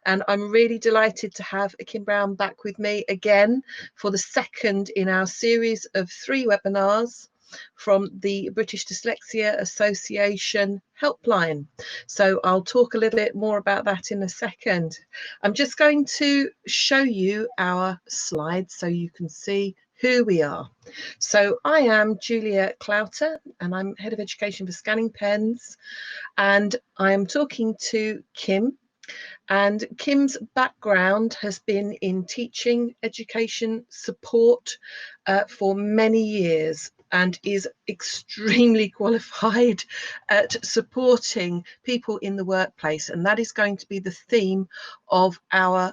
and I'm really delighted to have Kim Brown back with me again for the second in our series of 3 webinars from the British Dyslexia Association Helpline. So I'll talk a little bit more about that in a second. I'm just going to show you our slides so you can see who we are. So I am Julia Clouter and I'm Head of Education for Scanning Pens, and I am talking to Kim. And Kim's background has been in teaching, education, support for many years, and is extremely qualified at supporting people in the workplace. And that is going to be the theme of our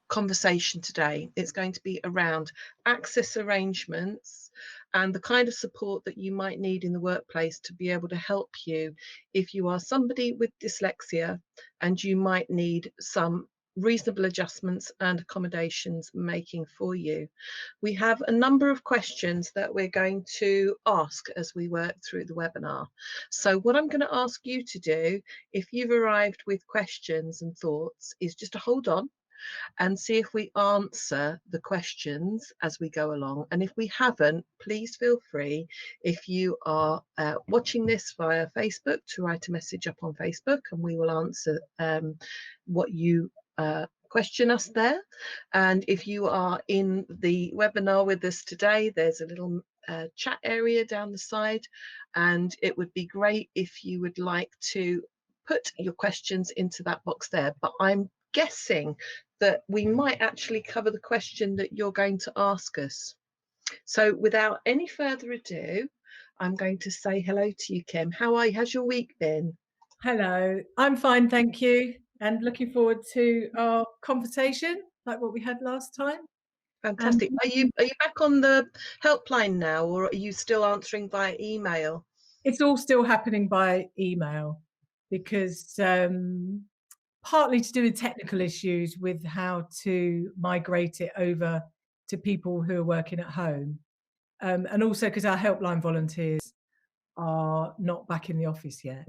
conversation today. It's going to be around access arrangements and the kind of support that you might need in the workplace to be able to help you if you are somebody with dyslexia and you might need some reasonable adjustments and accommodations making for you. We have a number of questions that we're going to ask as we work through the webinar. So what I'm going to ask you to do, if you've arrived with questions and thoughts, is just to hold on and see if we answer the questions as we go along. And if we haven't, please feel free, if you are watching this via Facebook, to write a message up on Facebook and we will answer what you question us there. And if you are in the webinar with us today, there's a little chat area down the side, and it would be great if you would like to put your questions into that box there. But I'm guessing that we might actually cover the question that you're going to ask us. So without any further ado, I'm going to say hello to you, Kim. How are you? How's your week been? Hello, I'm fine, thank you, and looking forward to our conversation like what we had last time. Fantastic. Are you back on the helpline now, or are you still answering via email? It's all still happening by email because partly to do with technical issues with how to migrate it over to people who are working at home, and also because our helpline volunteers are not back in the office yet.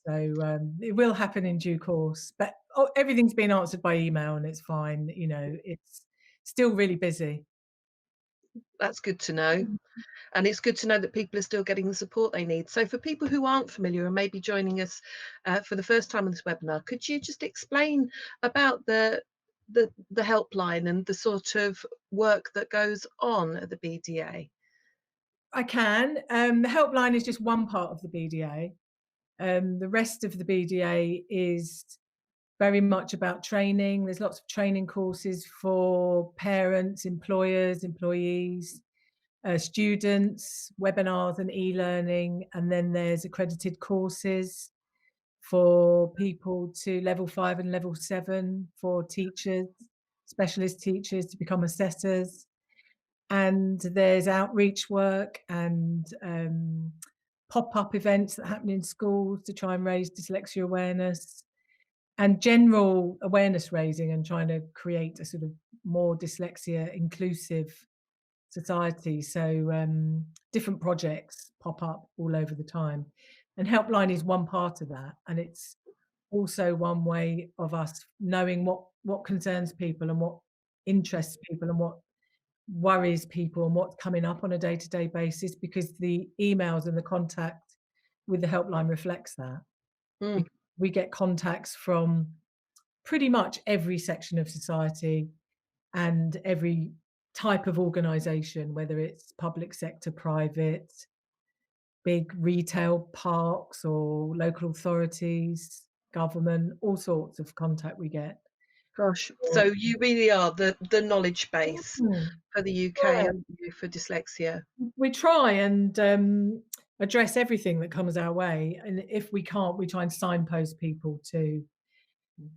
So it will happen in due course, but everything's been answered by email and it's fine. You know, it's still really busy. That's good to know. And it's good to know that people are still getting the support they need. So for people who aren't familiar and maybe joining us for the first time on this webinar, could you just explain about the helpline and the sort of work that goes on at the BDA? I can. The helpline is just one part of the BDA. The rest of the BDA is very much about training. There's lots of training courses for parents, employers, employees, students, webinars and e-learning, and then there's accredited courses for people to level 5 and level 7 for teachers, specialist teachers to become assessors. And there's outreach work and pop-up events that happen in schools to try and raise dyslexia awareness and general awareness raising and trying to create a sort of more dyslexia inclusive society. So different projects pop up all over the time. And Helpline is one part of that. And it's also one way of us knowing what concerns people and what interests people and what worries people and what's coming up on a day-to-day basis, because the emails and the contact with the helpline reflects that. We get contacts from pretty much every section of society and every type of organisation, whether it's public sector, private, big retail parks or local authorities, government, all sorts of contact we get. Gosh, so you really are the knowledge base for the UK, aren't you, for dyslexia? We try and address everything that comes our way, and if we can't, we try and signpost people to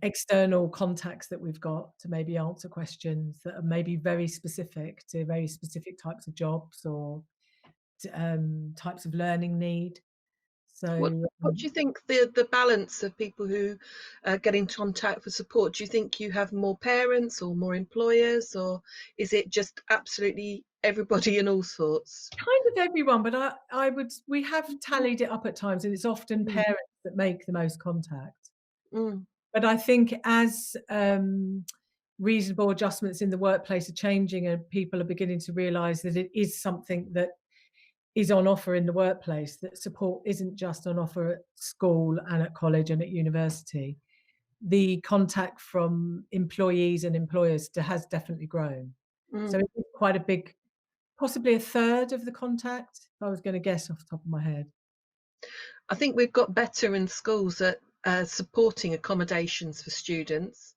external contacts that we've got to maybe answer questions that are maybe very specific to very specific types of jobs or types of learning need. So what do you think the balance of people who get in contact for support? Do you think you have more parents or more employers, or is it just absolutely everybody and all sorts? Kind of everyone, but we have tallied it up at times, and it's often parents that make the most contact. But I think as reasonable adjustments in the workplace are changing and people are beginning to realize that it is something that is on offer in the workplace, that support isn't just on offer at school and at college and at university, the contact from employees and employers has definitely grown. So Mm. it's quite a big, possibly a third of the contact, if I was going to guess off the top of my head. I think we've got better in schools at supporting accommodations for students.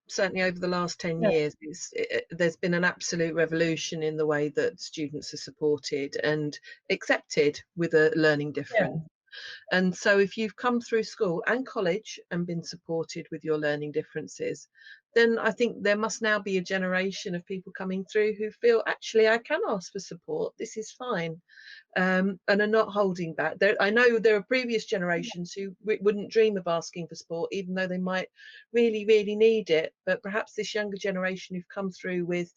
Certainly over the last 10 Yeah, years, there's been an absolute revolution in the way that students are supported and accepted with a learning yeah. difference. And so if you've come through school and college and been supported with your learning differences, then I think there must now be a generation of people coming through who feel, actually, I can ask for support. This is fine. And are not holding back. I know there are previous generations who wouldn't dream of asking for support, even though they might really, really need it. But perhaps this younger generation who've come through with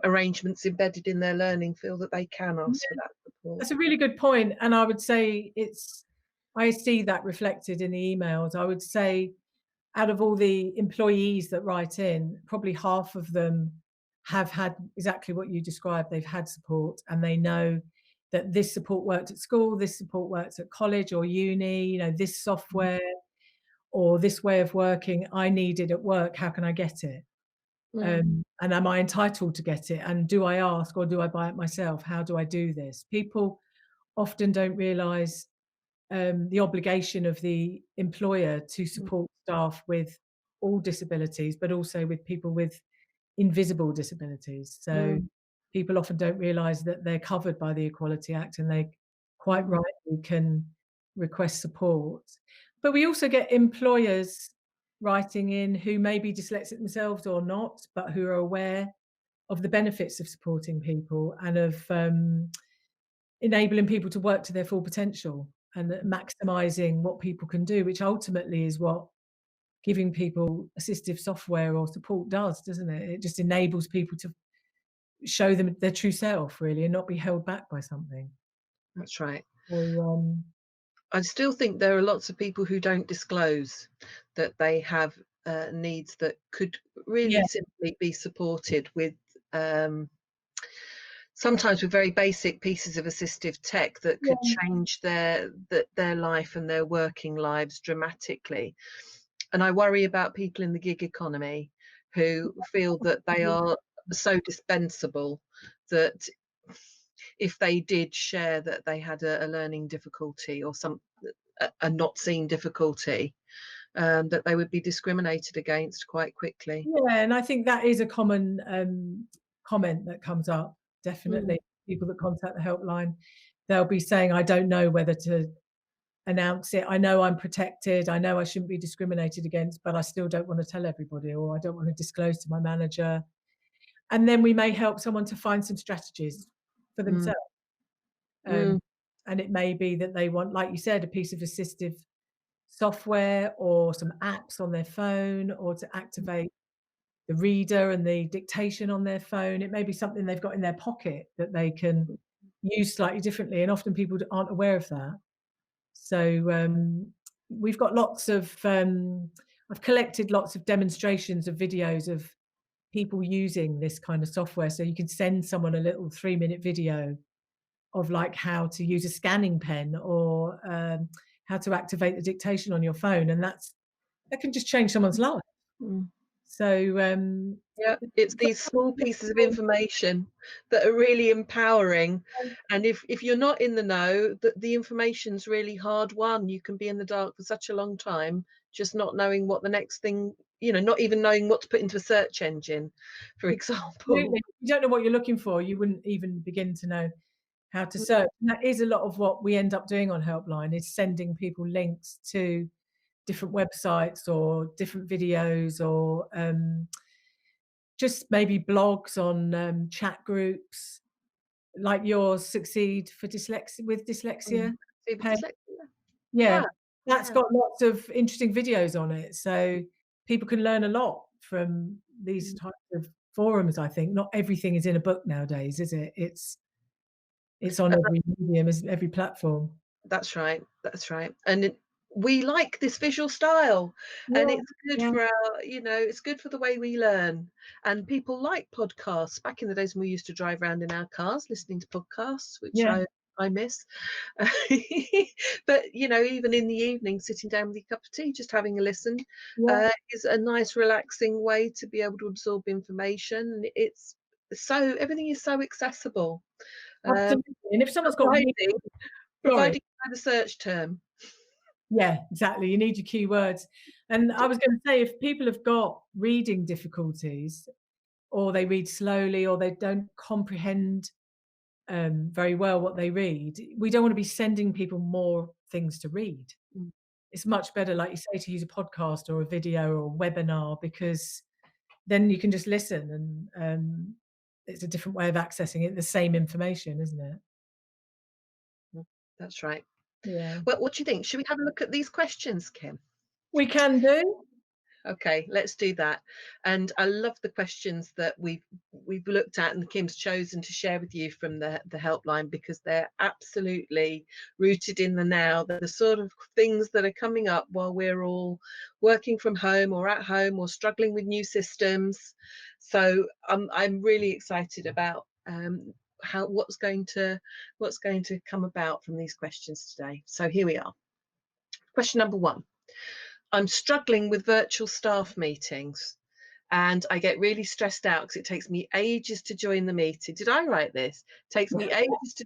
arrangements embedded in their learning feel that they can ask for that support. That's a really good point, and I would say I see that reflected in the emails. I would say out of all the employees that write in, probably half of them have had exactly what you described. They've had support and they know that this support worked at school, this support works at college or uni, this software or this way of working, I need it at work. How can I get it? Mm, And am I entitled to get it? And do I ask or do I buy it myself? How do I do this? People often don't realize the obligation of the employer to mm, support staff with all disabilities, but also with people with invisible disabilities. So mm, people often don't realize that they're covered by the Equality Act and they quite mm, rightly can request support. But we also get employers writing in who may be dyslexic themselves or not, but who are aware of the benefits of supporting people and of enabling people to work to their full potential and maximizing what people can do, which ultimately is what giving people assistive software or support does, doesn't it? It just enables people to show them their true self, really, and not be held back by something. that's right. So, I still think there are lots of people who don't disclose that they have needs that could yeah, really simply be supported with um, sometimes with very basic pieces of assistive tech that could yeah, change their life and their working lives dramatically. And I worry about people in the gig economy who feel that they are so dispensable that if they did share that they had a learning difficulty or a not seen difficulty, that they would be discriminated against quite quickly. yeah, and I think that is a common comment that comes up. Mm, Definitely, people that contact the helpline, they'll be saying, "I don't know whether to announce it. I know I'm protected. I know I shouldn't be discriminated against, but I still don't want to tell everybody, or I don't want to disclose to my manager." And then we may help someone to find some strategies for mm, themselves. Um, mm, and it may be that they want, like you said, a piece of assistive software or some apps on their phone, or to activate the reader and the dictation on their phone. It may be something they've got in their pocket that they can use slightly differently. And often people aren't aware of that. So we've got lots of, I've collected lots of demonstrations of videos of people using this kind of software. So you can send someone a little 3-minute video of like how to use a scanning pen or how to activate the dictation on your phone. And that can just change someone's life. mm. So Yeah, it's these small pieces of information that are really empowering. And if you're not in the know, the information's really hard won. You can be in the dark for such a long time, just not knowing what the next thing, not even knowing what to put into a search engine, for example. absolutely, if you don't know what you're looking for, you wouldn't even begin to know how to search. And that is a lot of what we end up doing on Helpline, is sending people links to different websites or different videos or just maybe blogs on chat groups like yours, Succeed for Dyslexia with Mm. Dyslexia See, with page. dyslexia. Yeah, Ah, that's yeah. got lots of interesting videos on it, so people can learn a lot from these Mm. types of forums, I think. Not everything is in a book nowadays, is it? It's on And every medium, every platform. that's right. That's right. And we like this visual style, and Yeah, it's good yeah, for our, it's good for the way we learn. And people like podcasts. Back in the days when we used to drive around in our cars listening to podcasts, which yeah, I miss. But even in the evening, sitting down with a cup of tea, just having a listen, yeah. is a nice, relaxing way to be able to absorb information. And it's so everything is so accessible, um, Absolutely. And if someone's got providing sorry. providing by the search term. Yeah, exactly. You need your keywords. And I was going to say, if people have got reading difficulties, or they read slowly, or they don't comprehend very well what they read, we don't want to be sending people more things to read. Mm. It's much better, like you say, to use a podcast or a video or a webinar, because then you can just listen, and it's a different way of accessing it, the same information, isn't it? That's right. Yeah. Well, what do you think? Should we have a look at these questions, Kim? We can do. Okay, let's do that. And I love the questions that we've looked at and Kim's chosen to share with you from the helpline, because they're absolutely rooted in the now. They're the sort of things that are coming up while we're all working from home or at home or struggling with new systems. So I'm really excited about what's going to come about from these questions today. So here we are. Question number 1. I'm struggling with virtual staff meetings and I get really stressed out because it takes me ages to join the meeting. Did I write this? Takes me ages to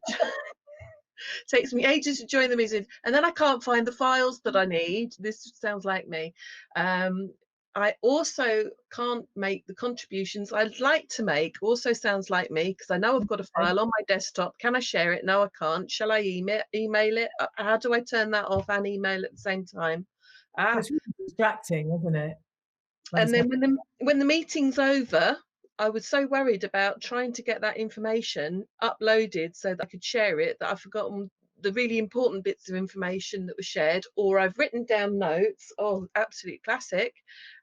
join the meeting, and then I can't find the files that I need. This sounds like me. I also can't make the contributions I'd like to make. Also sounds like me, because I know I've got a file on my desktop. Can I share it? No, I can't. Shall I email it? How do I turn that off and email at the same time? It's really distracting, isn't it? And then when the meeting's over, I was so worried about trying to get that information uploaded so that I could share it, that I've forgotten the really important bits of information that was shared, or I've written down notes. Oh, absolute classic.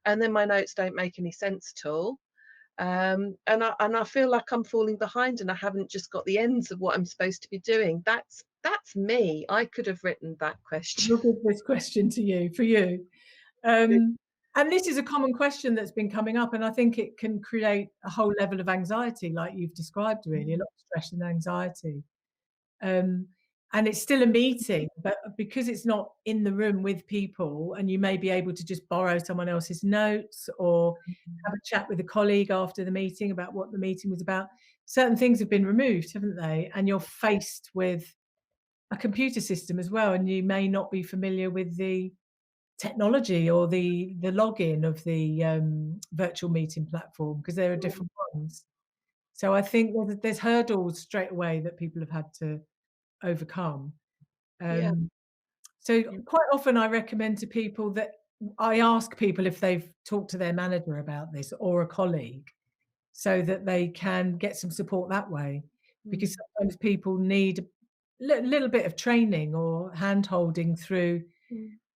And then my notes don't make any sense at all. And I feel like I'm falling behind and I haven't just got the ends of what I'm supposed to be doing. That's me. I could have written that question. We'll give this question to you, for you. And this is a common question that's been coming up, and I think it can create a whole level of anxiety, like you've described, really, a lot of stress and anxiety. And it's still a meeting, but because it's not in the room with people, and you may be able to just borrow someone else's notes or have a chat with a colleague after the meeting about what the meeting was about, certain things have been removed, haven't they? And you're faced with a computer system as well, and you may not be familiar with the technology or the login of the virtual meeting platform, because there are different ones. So I think there's hurdles straight away that people have had to overcome. Yeah. So quite often I recommend to people that I ask people if they've talked to their manager about this, or a colleague, so that they can get some support that way. Because sometimes people need a little bit of training or hand-holding through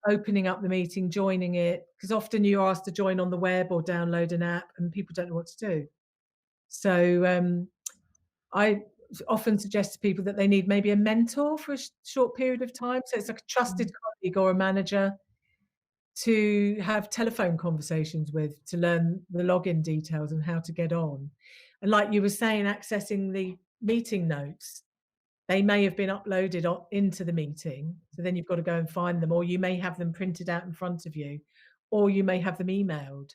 opening up the meeting, joining it, because often you're asked to join on the web or download an app and people don't know what to do. So I often suggest to people that they need maybe a mentor for a short period of time. So it's like a trusted colleague or a manager to have telephone conversations with, to learn the login details and how to get on. And like you were saying, accessing the meeting notes, they may have been uploaded into the meeting, so then you've got to go and find them, or you may have them printed out in front of you, or you may have them emailed.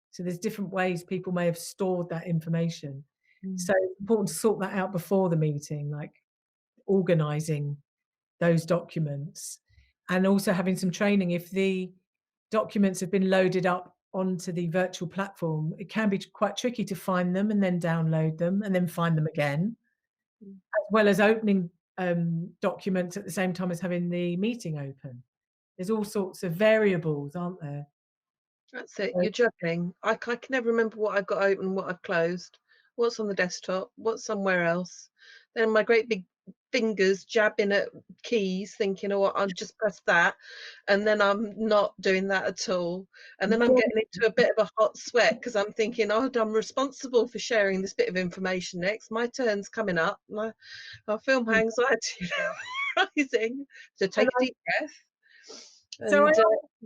So there's different ways people may have stored that information. So it's important to sort that out before the meeting, like organising those documents, and also having some training. If the documents have been loaded up onto the virtual platform, it can be quite tricky to find them and then download them and then find them again, as well as opening documents at the same time as having the meeting open. There's all sorts of variables, aren't there? That's it. So You're juggling. I can never remember what I've got open, what I've closed, what's on the desktop, what's somewhere else. Then my great big fingers jabbing at keys, thinking, oh, I'll just press that. And then I'm not doing that at all. And then I'm getting into a bit of a hot sweat because I'm thinking, oh, I'm responsible for sharing this bit of information next. My turn's coming up. I feel my anxiety rising. So take a deep breath. So I And also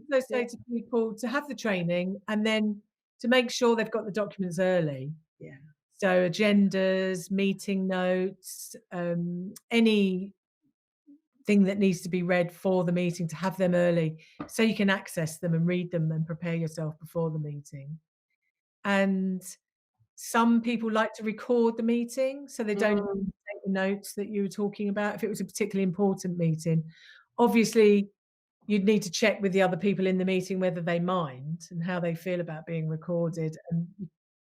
yeah, say to people to have the training and then to make sure they've got the documents early. yeah. So agendas, meeting notes, anything that needs to be read for the meeting, to have them early so you can access them and read them and prepare yourself before the meeting. And some people like to record the meeting so they don't Mm, take the notes that you were talking about if it was a particularly important meeting. Obviously, you'd need to check with the other people in the meeting whether they mind and how they feel about being recorded. And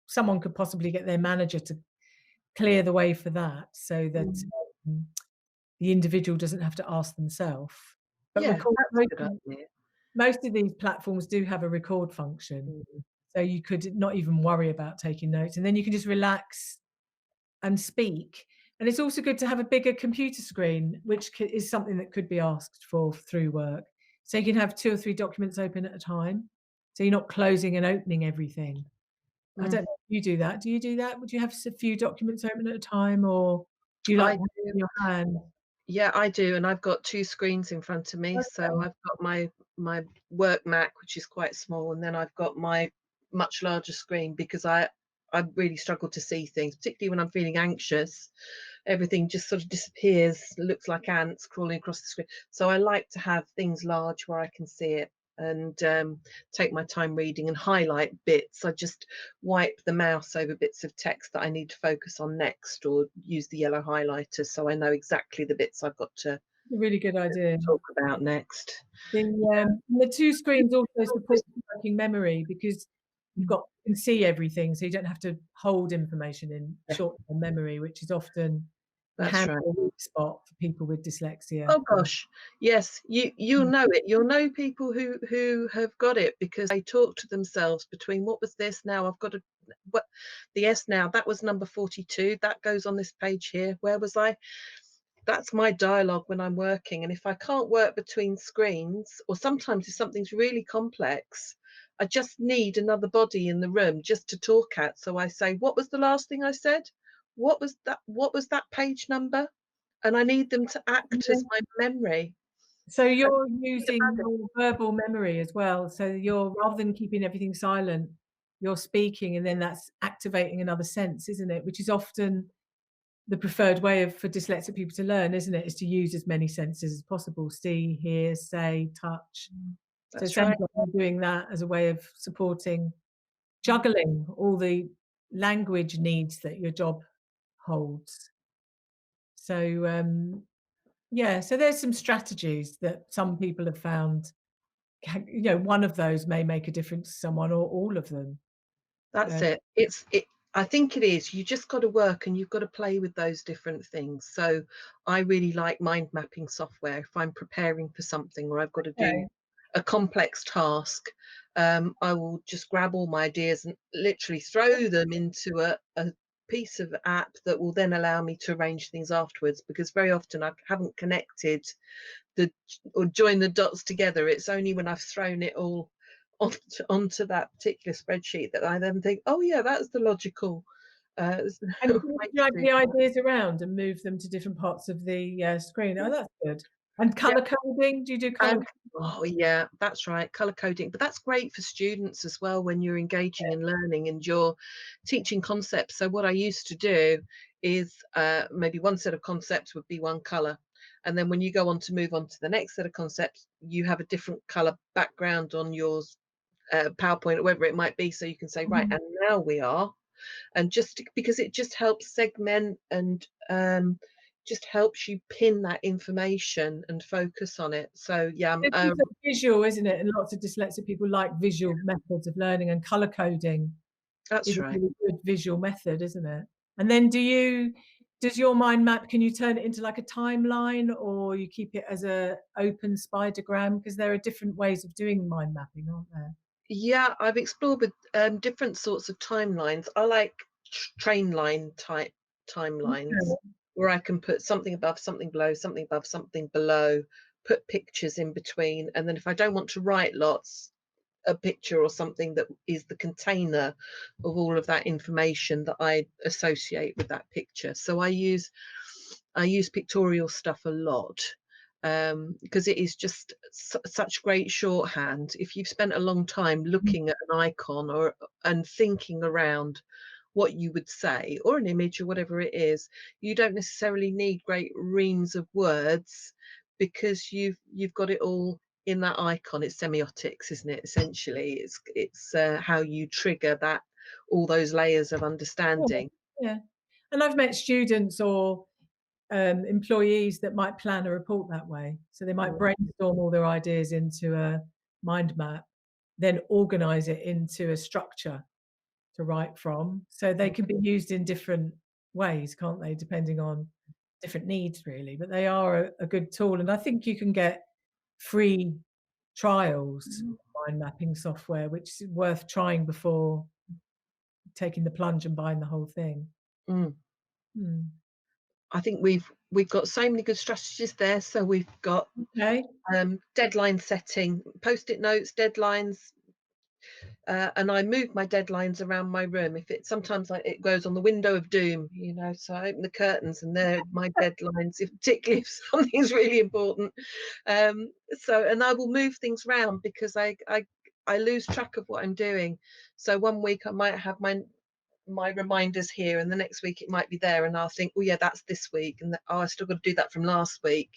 someone could possibly get their manager to clear the way for that so that mm. um, the individual doesn't have to ask themselves. But Yeah, record, that's a good idea. most of these platforms do have a record function. Mm. So you could not even worry about taking notes. And then you can just relax and speak. And it's also good to have a bigger computer screen, which is something that could be asked for through work. So you can have 2 or 3 documents open at a time. So you're not closing and opening everything. I don't Mm. know if you do that. Do you do that? Would you have a few documents open at a time, or do you like I one do. in your hand? Yeah, I do, and I've got 2 screens in front of me. So Okay. I've got my work Mac, which is quite small, and then I've got my much larger screen because I really struggle to see things, particularly when I'm feeling anxious. Everything just sort of disappears, looks like ants crawling across the screen. So I like to have things large where I can see it and take my time reading and highlight bits. I just wipe the mouse over bits of text that I need to focus on next, or use the yellow highlighter so I know exactly the bits I've got to A really good idea. talk about next. The 2 screens also support working memory because you can see everything, so you don't have to hold information in Yeah, short-term memory, which is often that's can right. be a weak spot for people with dyslexia. Oh gosh, yes, you'll Mm. know it. You'll know people who have got it because they talk to themselves between what was this now? I've got to what the S now, that was number 42. That goes on this page here. Where was I? That's my dialogue when I'm working. And if I can't work between screens, or sometimes if something's really complex, I just need another body in the room just to talk at. So I say, what was the last thing I said? What was that? What was that page number? And I need them to act Yeah. as my memory. So And you're think about using it. your verbal memory as well. So you're rather than keeping everything silent, you're speaking, and then that's activating another sense, isn't it? Which is often the preferred way for dyslexic people to learn, isn't it? Is to use as many senses as possible: see, hear, say, touch. So it That's sounds right. like you're doing that as a way of supporting juggling all the language needs that your job holds. So yeah, so there's some strategies that some people have found. One of those may make a difference to someone, or all of them. That's Uh, it. I think it is. You just got to work and you've got to play with those different things. So I really like mind mapping software. If I'm preparing for something or I've got to do okay. a complex task, I will just grab all my ideas and literally throw them into a piece of app that will then allow me to arrange things afterwards, because very often I haven't connected the or join the dots together. It's only when I've thrown it all onto that particular spreadsheet that I then think, oh yeah, that's the logical And way can you to drag do the that. ideas around and move them to different parts of the screen? Oh, that's good. And Yeah, color coding? Do you do color and oh yeah, that's right, color coding. But that's great for students as well when you're engaging in learning and you're teaching concepts. So what I used to do is maybe one set of concepts would be one color. And then when you go on to move on to the next set of concepts, you have a different color background on yours, PowerPoint or whatever it might be, so you can say, right, coding? and now we are, and just because it just helps segment and just helps you pin that information and focus on it. So yeah, It's also visual, isn't it? And lots of dyslexic people like visual methods of learning, and color coding is that's a right. really good visual method, isn't it? And then does your mind map, can you turn it into like a timeline, or you keep it as a open spidergram? Because there are different ways of doing mind mapping, aren't there? Yeah, I've explored with different sorts of timelines. I like train line type timelines Okay. where I can put something above, something below, something above, something below, put pictures in between, and then if I don't want to write lots, a picture or something that is the container of all of that information that I associate with that picture. So I use pictorial stuff a lot. because it is just such great shorthand. If you've spent a long time looking at an icon and thinking around what you would say, or an image or whatever it is, you don't necessarily need great reams of words, because you've got it all in that icon. It's semiotics, isn't it? Essentially, it's how you trigger that, all those layers of understanding. Yeah. And I've met students or employees that might plan a report that way. So they might brainstorm all their ideas into a mind map, then organize it into a structure to write from. So they can be used in different ways, can't they, depending on different needs, really. But they are a good tool. And I think you can get free trials of mind mapping software, which is worth trying before taking the plunge and buying the whole thing. Mm. Mm. I think we've got so many good strategies there. So we've got deadline setting, post-it notes, deadlines, and I move my deadlines around my room. If it sometimes it goes on the window of doom, you know, so I open the curtains and they're my deadlines, particularly if something's really important. So, and I will move things around because I lose track of what I'm doing. So one week I might have my reminders here, and the next week it might be there, and I'll think, oh yeah, that's this week, and I still got to do that from last week.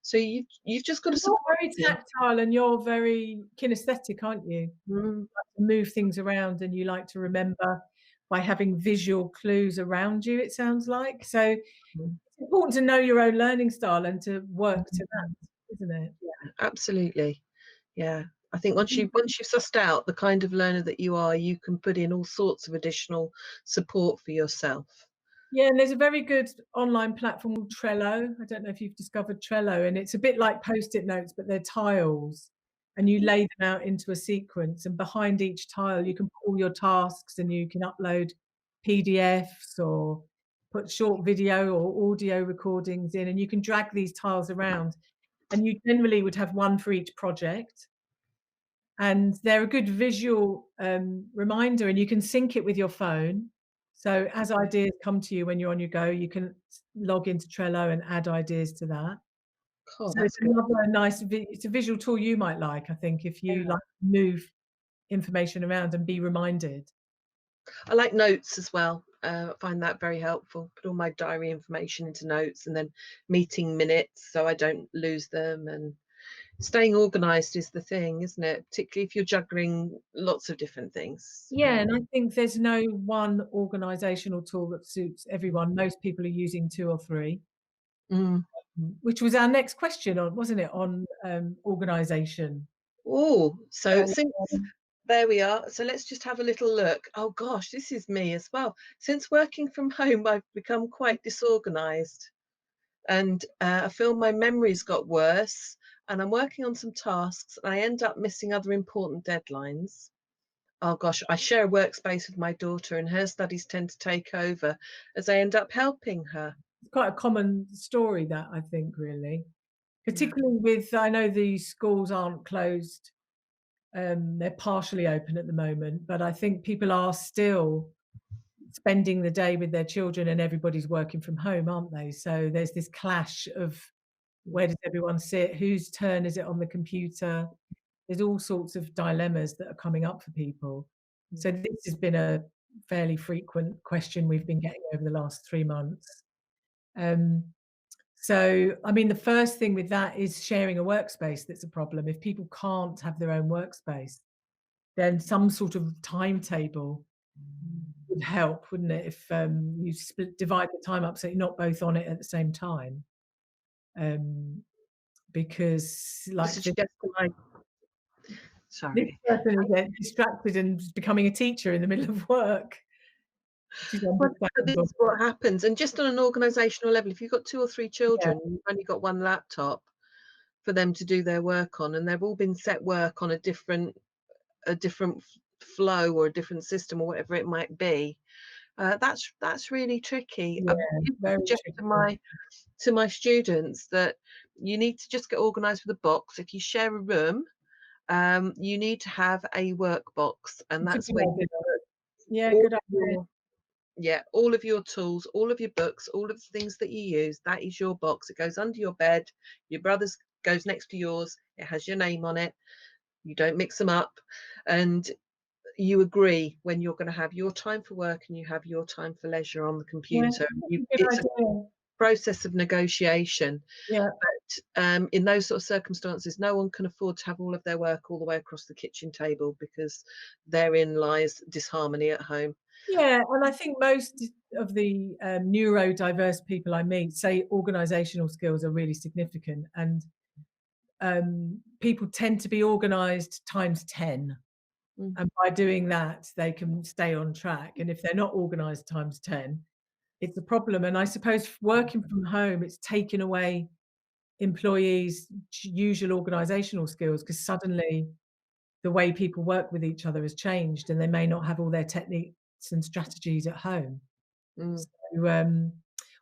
So you've just got to You're very tactile and you're very kinesthetic, aren't you? You like to move things around and you like to remember by having visual clues around you, it sounds like. So it's important to know your own learning style and to work to that, isn't it? Yeah, absolutely. Yeah. I think once you've sussed out the kind of learner that you are, you can put in all sorts of additional support for yourself. Yeah, and there's a very good online platform called Trello. I don't know if you've discovered Trello, and it's a bit like Post-it notes, but they're tiles, and you lay them out into a sequence, and behind each tile you can put all your tasks, and you can upload PDFs or put short video or audio recordings in, and you can drag these tiles around, and you generally would have one for each project. And they're a good visual reminder, and you can sync it with your phone. So as ideas come to you when you're on your go, you can log into Trello and add ideas to that. Cool, So it's another nice, it's a visual tool you might like, I think, if you like to move information around and be reminded. I like notes as well. I find that very helpful. Put all my diary information into notes, and then meeting minutes so I don't lose them. And staying organized is the thing, isn't it? Particularly if you're juggling lots of different things. Yeah, and I think there's no one organizational tool that suits everyone. Most people are using 2 or 3. Which was our next question on, wasn't it, on organisation? Oh, so So, since there we are. So let's just have a little look. Oh gosh, this is me as well. Since working from home, I've become quite disorganized, and I feel my memory's got worse, and I'm working on some tasks and I end up missing other important deadlines. Oh gosh, I share a workspace with my daughter, and her studies tend to take over as I end up helping her. it's quite a common story, that, I think, really, particularly with, I know the schools aren't closed, they're partially open at the moment, but I think people are still spending the day with their children and everybody's working from home, aren't they? So there's this clash of where does everyone sit? Whose turn is it on the computer? There's all sorts of dilemmas that are coming up for people. So this has been a fairly frequent question we've been getting over the last 3 months. So, I mean, the first thing with that is sharing a workspace that's a problem. If people can't have their own workspace, then some sort of timetable would help, wouldn't it? If you divide the time up so you're not both on it at the same time. Because, like, this Sorry. person will get distracted and becoming a teacher in the middle of work. Well, this is what happens. And just on an organisational level, if you've got 2 or 3 Yeah. children, you've only got one laptop for them to do their work on, and they've all been set work on a different flow or a different system or whatever it might be. That's really tricky. I Very suggest tricky. to my students that you need to just get organised with a box. If you share a room, you need to have a work box, and that's where you put Yeah, all good idea. Yeah, all of your tools, all of your books, all of the things that you use, that is your box. It goes under your bed. Your brother's goes next to yours. It has your name on it. You don't mix them up. And you agree when you're going to have your time for work and you have your time for leisure on the Yeah, computer. that's a good It's a idea. process of negotiation. Yeah. But in those sort of circumstances, no one can afford to have all of their work all the way across the kitchen table, because therein lies disharmony at home. Yeah, and I think most of the neurodiverse people I meet say organisational skills are really significant, and people tend to be organised times 10. Mm, And by doing that, they can stay on track. And if they're not organised times 10, it's a problem. And I suppose working from home, it's taken away employees' usual organisational skills, because suddenly the way people work with each other has changed and they may not have all their techniques and strategies at home. mm. So,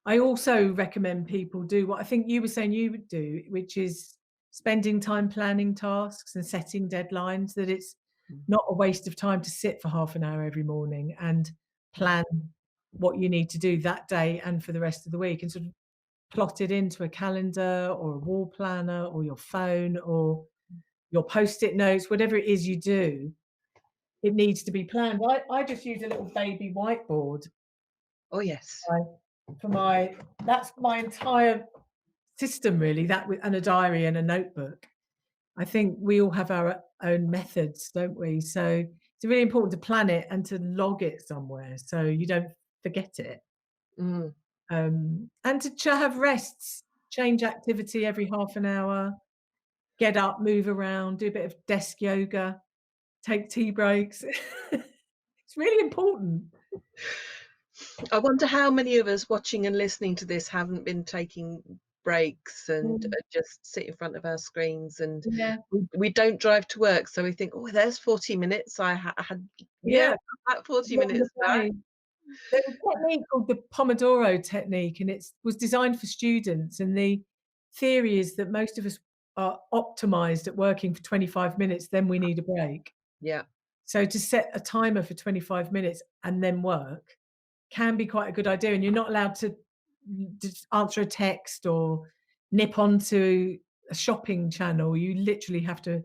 I also recommend people do what I think you were saying you would do, which is spending time planning tasks and setting deadlines, that it's Mm. not a waste of time to sit for half an hour every morning and plan what you need to do that day and for the rest of the week, and sort of plot it into a calendar or a wall planner or your phone or your post-it notes, whatever it is you do, it needs to be planned. I just use a little baby whiteboard Oh, yes. I for my that's my entire system really, that with and a diary and a notebook. I think we all have our own methods, don't we? So it's really important to plan it and to log it somewhere so you don't forget it. Mm. And to have rests, change activity every half an hour, get up, move around, do a bit of desk yoga, take tea breaks. It's really important. I wonder how many of us watching and listening to this haven't been taking breaks and Mm, just sit in front of our screens, and yeah, we don't drive to work, so we think, oh, there's 40 minutes. I had, yeah, yeah, that 40 along the minutes back. way. There's a technique called the Pomodoro technique, and it was designed for students. And the theory is that most of us are optimized at working for 25 minutes, then we need a break. Yeah, So to set a timer for 25 minutes and then work can be quite a good idea. And you're not allowed to just answer a text or nip onto a shopping channel. You literally have to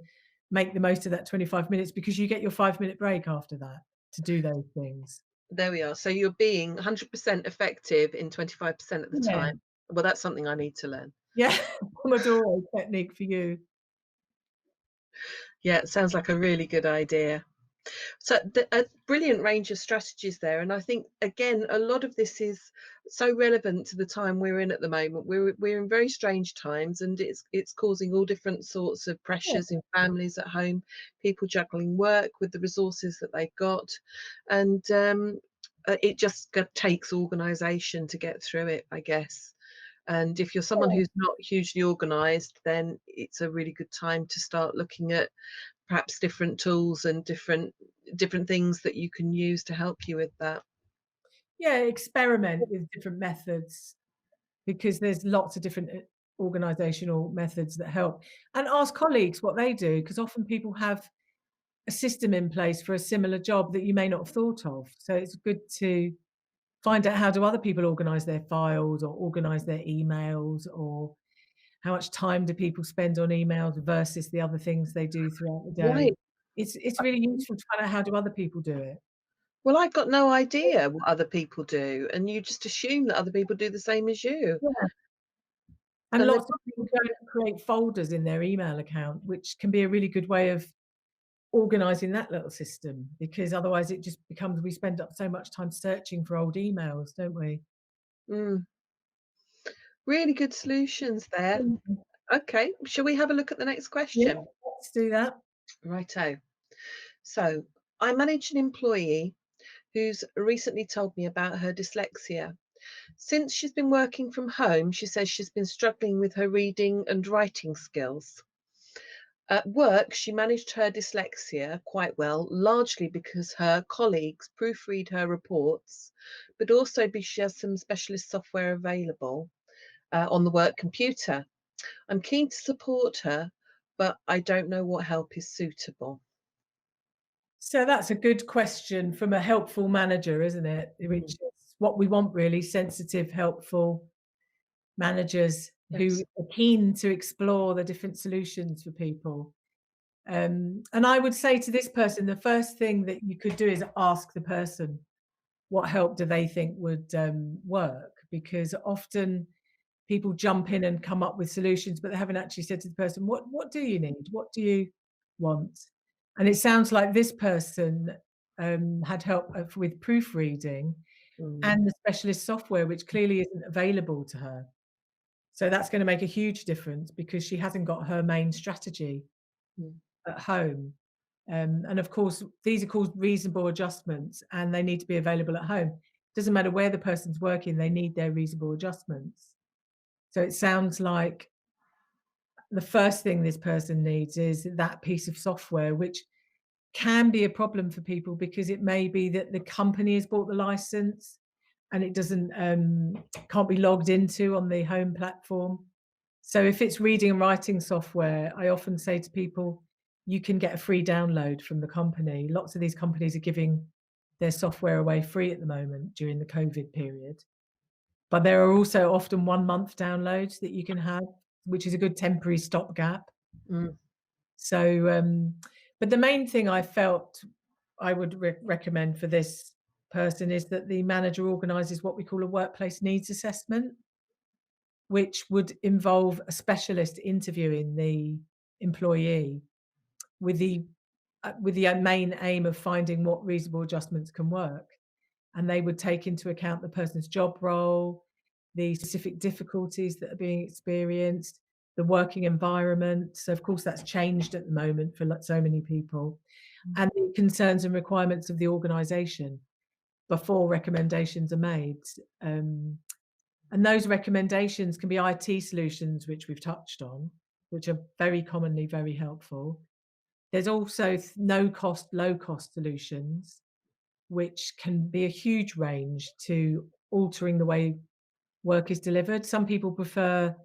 make the most of that 25 minutes, because you get your 5-minute break after that to do those things. there we are. So you're being 100% effective in 25% of the Yeah. time. Well, that's something I need to learn. Yeah, Pomodoro technique for you. Yeah, it sounds like a really good idea. So a brilliant range of strategies there, and I think again a lot of this is so relevant to the time we're in at the moment. We're in very strange times, and it's causing all different sorts of Yeah. pressures in families at home, people juggling work with the resources that they've got, and it just takes organisation to get through it, I guess. And if you're someone Yeah. who's not hugely organised, then it's a really good time to start looking at perhaps different tools and different things that you can use to help you with that. Yeah, experiment with different methods, because there's lots of different organizational methods that help. And ask colleagues what they do, because often people have a system in place for a similar job that you may not have thought of. So it's good to find out, how do other people organize their files or organize their emails, or how much time do people spend on emails versus the other things they do throughout the day. Right. It's really useful to find out, how do other people do it. Well, I've got no idea what other people do, and you just assume that other people do the same as you. Yeah. And And they lots of people don't create folders in their email account, which can be a really good way of organizing that little system, because otherwise it just becomes, we spend up so much time searching for old emails, don't we? mm, really good solutions there. Mhm. Okay, shall we have a look at the next Yeah, question? let's do that. Righto. So, I manage an employee who's recently told me about her dyslexia. Since she's been working from home, she says she's been struggling with her reading and writing skills. At work, she managed her dyslexia quite well, largely because her colleagues proofread her reports, but also because she has some specialist software available on the work computer. I'm keen to support her, but I don't know what help is suitable. So that's a good question from a helpful manager, isn't it? Which Mm. is what we want really, sensitive, helpful managers who Yes. are keen to explore the different solutions for people. And I would say to this person, the first thing that you could do is ask the person, what help do they think would work? Because often people jump in and come up with solutions, but they haven't actually said to the person, what do you need? What do you want? And it sounds like this person had help with proofreading Mm, and the specialist software, which clearly isn't available to her. So that's going to make a huge difference because she hasn't got her main strategy mm, at home. And of course, these are called reasonable adjustments and they need to be available at home. Doesn't matter where the person's working, they need their reasonable adjustments. So it sounds like the first thing this person needs is that piece of software, which can be a problem for people because it may be that the company has bought the license and it doesn't can't be logged into on the home platform. So if it's reading and writing software, I often say to people, you can get a free download from the company. Lots of these companies are giving their software away free at the moment during the COVID period. But there are also often 1 month downloads that you can have, which is a good temporary stopgap. mm, So, but the main thing I felt I would recommend for this person is that the manager organises what we call a workplace needs assessment, which would involve a specialist interviewing the employee with the main aim of finding what reasonable adjustments can work. And they would take into account the person's job role, the specific difficulties that are being experienced, the working environment. So, of course, that's changed at the moment for so many people, and the concerns and requirements of the organisation before recommendations are made. And those recommendations can be IT solutions, which we've touched on, which are very commonly very helpful. There's also no cost, low cost solutions, which can be a huge range to altering the way work is delivered. Some people prefer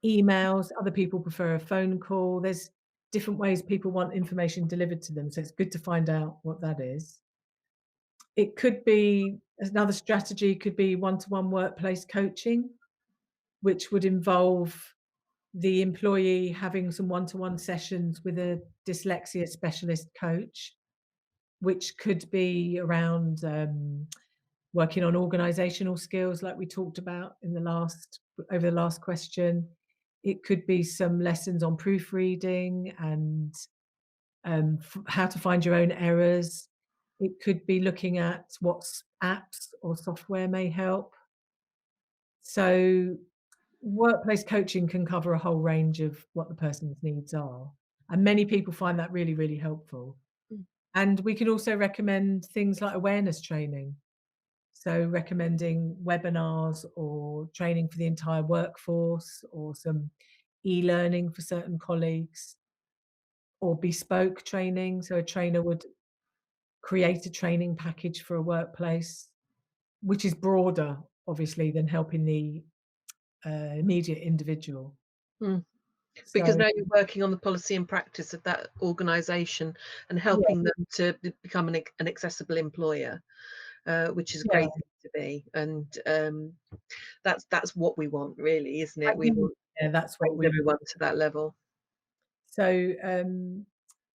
emails, other people prefer a phone call. There's different ways people want information delivered to them. So it's good to find out what that is. It could be another strategy, could be one-to-one workplace coaching, which would involve the employee having some one-to-one sessions with a dyslexia specialist coach, which could be around working on organizational skills like we talked about in over the last question. It could be some lessons on proofreading and how to find your own errors. It could be looking at what apps or software may help. So workplace coaching can cover a whole range of what the person's needs are. And many people find that really, really helpful. mm, And we can also recommend things like awareness training. So recommending webinars or training for the entire workforce or some e-learning for certain colleagues or bespoke training. So a trainer would create a training package for a workplace, which is broader, obviously, than helping the immediate individual. mm. Because So now you're working on the policy and practice of that organisation and yeah, helping them to become an accessible employer, which is a yeah, great thing to be. And that's what we want, really, isn't I it? We think, want yeah, to that's what raise we. everyone to that level. So,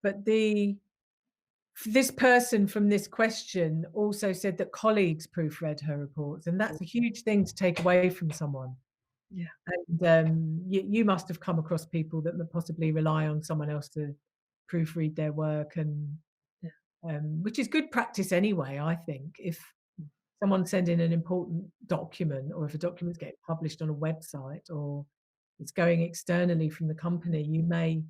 but this person from this question also said that colleagues proofread her reports, and that's a huge thing to take away from someone. Yeah. And you must have come across people that possibly rely on someone else to proofread their work, and Yeah. which is good practice anyway. I think if someone's sending an important document, or if a document's getting published on a website, or it's going externally from the company, you may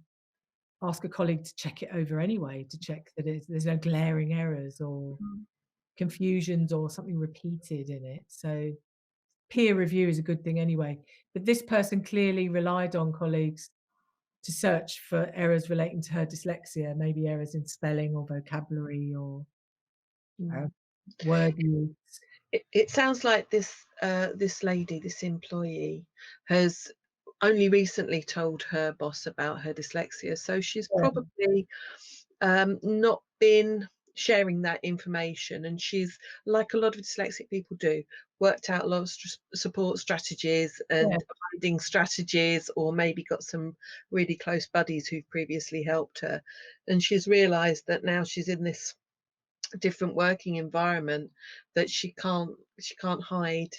ask a colleague to check it over anyway to check that there's no glaring errors or Mm. confusions or something repeated in it. So peer review is a good thing anyway. But this person clearly relied on colleagues to search for errors relating to her dyslexia, maybe errors in spelling or vocabulary or uh, Mm. word use. It sounds like this lady, this employee, has only recently told her boss about her dyslexia, so she's Yeah, probably not been sharing that information, and she's, like a lot of dyslexic people do, worked out a lot of support strategies Yeah, and hiding strategies, or maybe got some really close buddies who've previously helped her, and she's realized that now she's in this different working environment that she can't hide,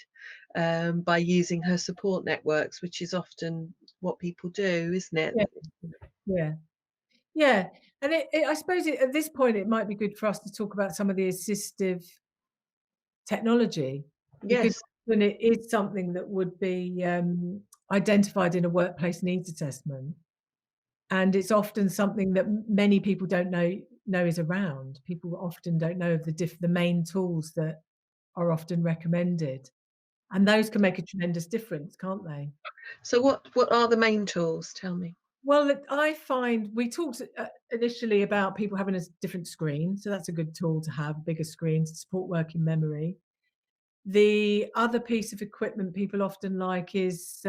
by using her support networks, which is often what people do, isn't it? yeah, yeah, yeah. And I suppose at this point it might be good for us to talk about some of the assistive technology, because Yes. when it is something that would be identified in a workplace needs assessment, and it's often something that many people don't know is around. People often don't know of the main tools that are often recommended, and those can make a tremendous difference, can't they? So what are the main tools? Tell me. Well, I find we talked initially about people having a different screen, so that's a good tool to have, a bigger screen to support working memory. The other piece of equipment people often like is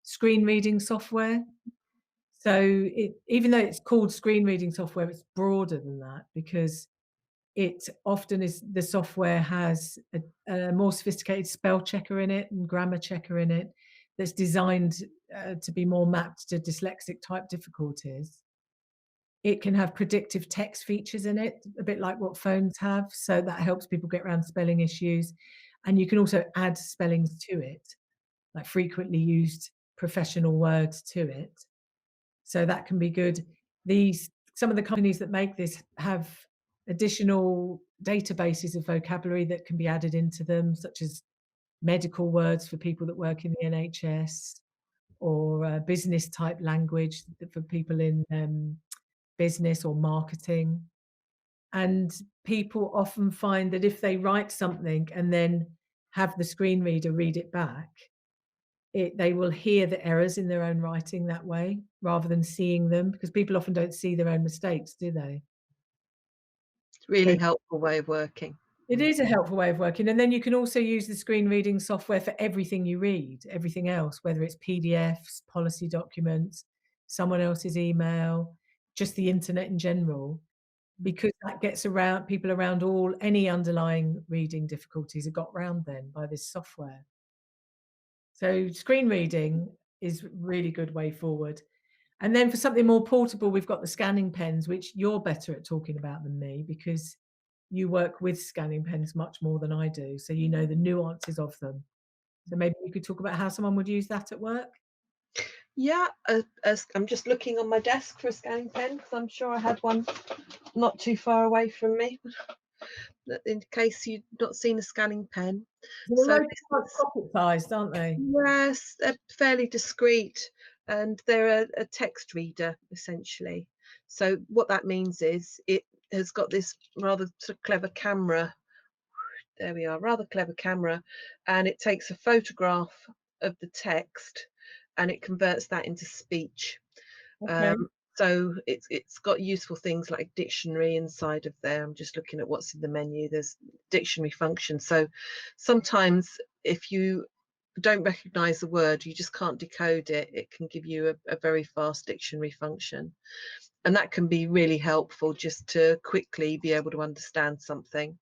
screen reading software. So even though it's called screen reading software, it's broader than that, because it often is the software has a more sophisticated spell checker in it and grammar checker in it that's designed to be more mapped to dyslexic type difficulties. It can have predictive text features in it, a bit like what phones have. So that helps people get around spelling issues. And you can also add spellings to it, like frequently used professional words to it. So that can be good. Some of the companies that make this have additional databases of vocabulary that can be added into them, such as medical words for people that work in the NHS, or business type language for people in business or marketing. And people often find that if they write something and then have the screen reader read it back, they will hear the errors in their own writing that way rather than seeing them, because people often don't see their own mistakes, do they? Really So helpful way of working. it is a helpful way of working. And then you can also use the screen reading software for everything you read, everything else, whether it's PDFs, policy documents, someone else's email, just the internet in general, because that gets around people around any underlying reading difficulties are got round then by this software. So screen reading is a really good way forward. And then for something more portable, we've got the scanning pens, which you're better at talking about than me, because you work with scanning pens much more than I do. So you know the nuances of them. So maybe you could talk about how someone would use that at work. Yeah, I'm just looking on my desk for a scanning pen because I'm sure I had one not too far away from me. In case you've not seen a scanning pen, They're so like this is, pocket sized, aren't they? yes, they're fairly discreet, and they're a text reader essentially. So what that means is it has got this rather sort of clever camera. There we are, rather clever camera, and it takes a photograph of the text and it converts that into speech. Okay. Um, so it's got useful things like dictionary inside of there. I'm just looking at what's in the menu. There's dictionary function. So sometimes if you don't recognize the word, you just can't decode it. It can give you a very fast dictionary function. And that can be really helpful just to quickly be able to understand something.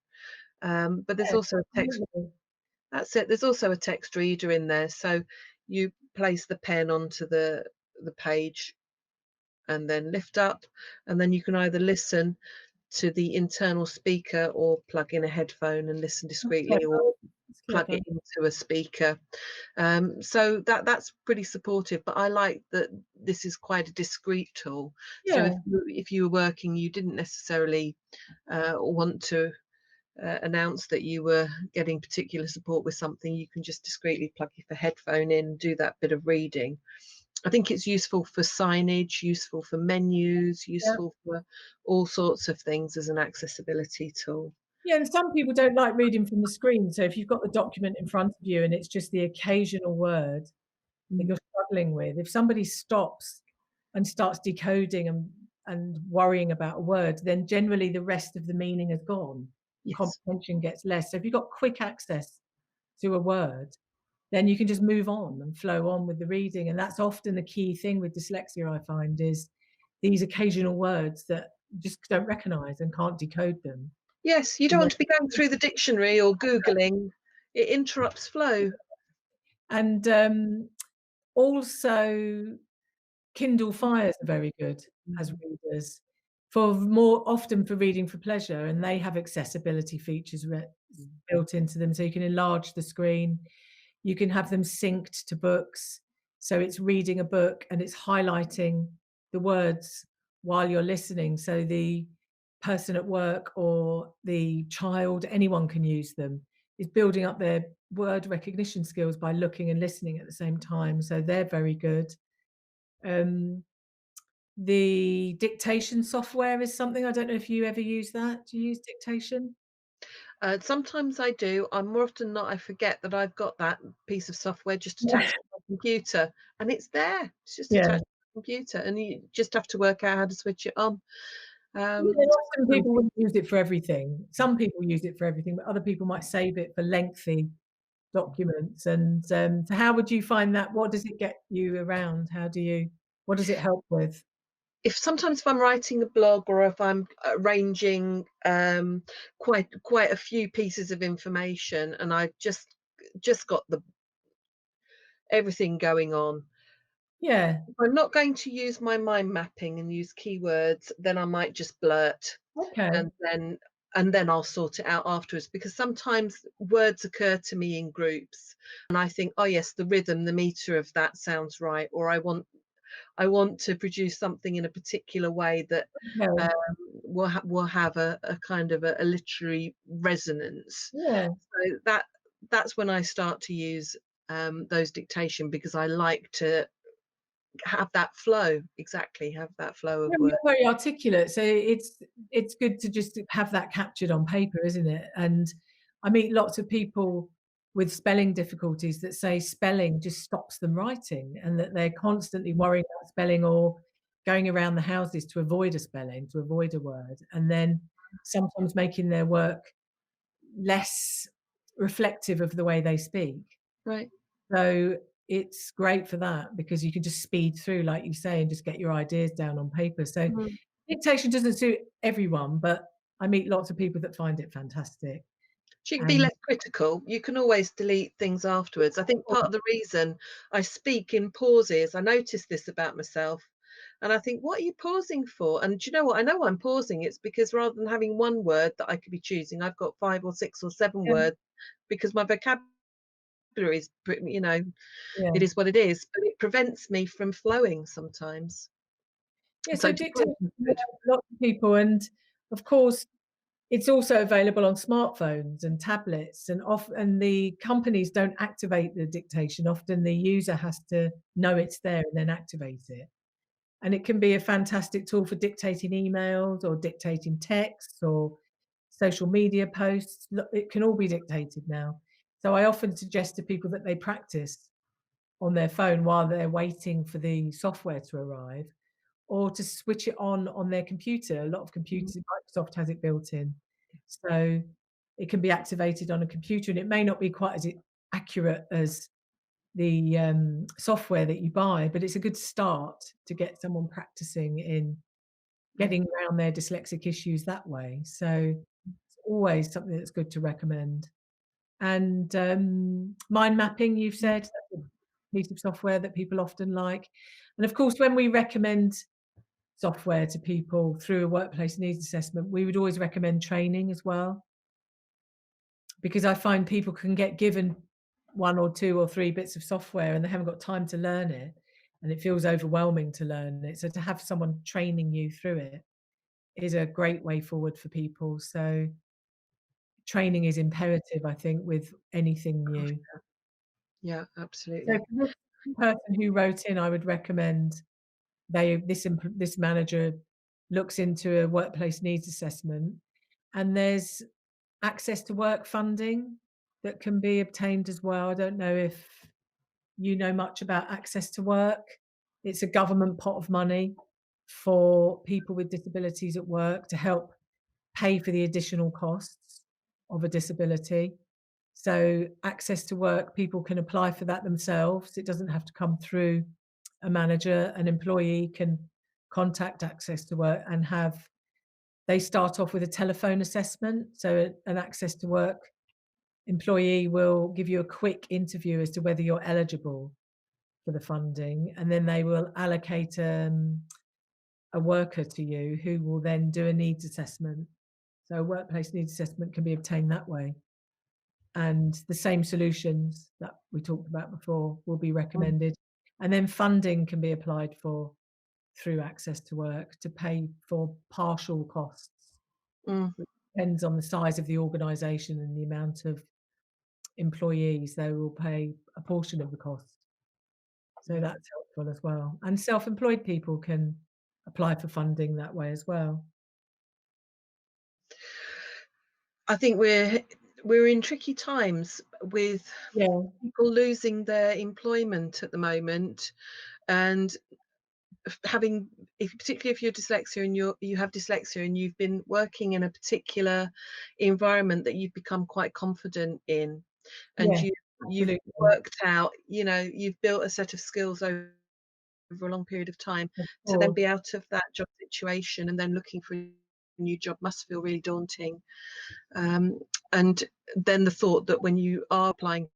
But there's Yeah, also a text. absolutely. That's it. There's also a text reader in there. So you place the pen onto the page and then lift up, and then you can either listen to the internal speaker or plug in a headphone and listen That's discreetly, or clever. That's plug clever. it into a speaker. So that's pretty supportive, but I like that this is quite a discreet tool. So Yeah. if you were working, you didn't necessarily want to announce that you were getting particular support with something, you can just discreetly plug your headphone in and do that bit of reading. I think it's useful for signage, useful for menus, Yeah. useful for all sorts of things as an accessibility tool. Yeah, and some people don't like reading from the screen. So if you've got the document in front of you and it's just the occasional word that Mm. you're struggling with, if somebody stops and starts decoding and worrying about a word, then generally the rest of the meaning has gone and Yes. comprehension gets less. So if you've got quick access to a word, then you can just move on and flow on with the reading. And that's often the key thing with dyslexia, I find, is these occasional words that just don't recognise and can't decode them. Yes, you don't And want to be going through the dictionary or Googling. It interrupts flow. and also Kindle Fires are very good as readers for more often for reading for pleasure, and they have accessibility features built into them, so you can enlarge the screen. You can have them synced to books, so it's reading a book and it's highlighting the words while you're listening, so the person at work or the child, anyone can use them. Is building up their word recognition skills by looking and listening at the same time, so they're very good. Um, the dictation software is something, I don't know if you ever use that. Do you use dictation? Sometimes I do. I'm more often not, I forget that I've got that piece of software just Yeah. attached to my computer, and it's there. It's just Yeah. attached to the computer, and you just have to work out how to switch it on. Yeah, Um, and often people wouldn't use it for everything. Some people use it for everything, but other people might save it for lengthy documents. And so how would you find that? What does it get you around? What does it help with? if I'm writing a blog or if I'm arranging quite a few pieces of information, and I've just got the everything going on. Yeah. If I'm not going to use my mind mapping and use keywords, then I might just blurt, Okay. and then I'll sort it out afterwards, because sometimes words occur to me in groups and I think, oh yes, the rhythm, the meter of that sounds right, or I want to produce something in a particular way that Okay. um, will have a kind of a literary resonance. Yeah. So that's when I start to use those dictation, because I like to have that flow, exactly, have that flow of Yeah, work. you're very articulate, so it's good to just have that captured on paper, isn't it? And I meet lots of people with spelling difficulties that say spelling just stops them writing, and that they're constantly worrying about spelling or going around the houses to avoid a spelling, to avoid a word, and then sometimes making their work less reflective of the way they speak. Right. So it's great for that because you can just speed through, like you say, and just get your ideas down on paper. So Mm. dictation doesn't suit everyone, but I meet lots of people that find it fantastic. So you can be And less critical. You can always delete things afterwards. I think part of the reason I speak in pauses, I notice this about myself, and I think, what are you pausing for? And do you know what? I know I'm pausing. It's because rather than having one word that I could be choosing, I've got 5 or 6 or 7 yeah, words, because my vocabulary is pretty, yeah, it is what it is, but it prevents me from flowing sometimes. yeah. So So dictation dictation is can good. help lots of people, and of course, it's also available on smartphones and tablets, and the companies don't activate the dictation. Often the user has to know it's there and then activate it. And it can be a fantastic tool for dictating emails or dictating texts or social media posts. Look, it can all be dictated now. So I often suggest to people that they practice on their phone while they're waiting for the software to arrive, or to switch it on their computer. A lot of Mhm. computers, Microsoft has it built in. So it can be activated on a computer, and it may not be quite as accurate as the software that you buy, but it's a good start to get someone practicing in Mm. getting around their dyslexic issues that way. So it's always something that's good to recommend. And mind mapping, you've said, that's a piece of software that people often like. And of course, when we recommend software to people through a workplace needs assessment, we would always recommend training as well, because I find people can get given 1 or 2 or 3 bits of software and they haven't got time to learn it, and it feels overwhelming to learn it. So to have someone training you through it is a great way forward for people. So training is imperative, I think, with anything new. Yeah, So absolutely. for this person who wrote in, I would recommend this manager looks into a workplace needs assessment, and there's access to work funding that can be obtained as well. I don't know if you know much about access to work. It's a government pot of money for people with disabilities at work to help pay for the additional costs of a disability. So access to work, people can apply for that themselves. It doesn't have to come through a manager. An employee can contact Access to Work and have They start off with a telephone assessment. So an Access to Work employee will give you a quick interview as to whether you're eligible for the funding, and then they will allocate a worker to you who will then do a needs assessment. So a workplace needs assessment can be obtained that way. And the same solutions that we talked about before will be Mm, recommended. And then funding can be applied for through Access to Work to pay for partial costs. mm. It depends on the size of the organisation and the amount of employees. They will pay a portion of the cost. So that's helpful as well. And self-employed people can apply for funding that way as well. I think we're in tricky times with Yeah, people losing their employment at the moment, and having, particularly if you're dyslexia and you have dyslexia and you've been working in a particular environment that you've become quite confident in, and yeah, you've absolutely. worked out, you've built a set of skills over a long period of time, Of to then course. be out of that job situation and then looking for a new job must feel really daunting. Um, and then the thought that when you are applying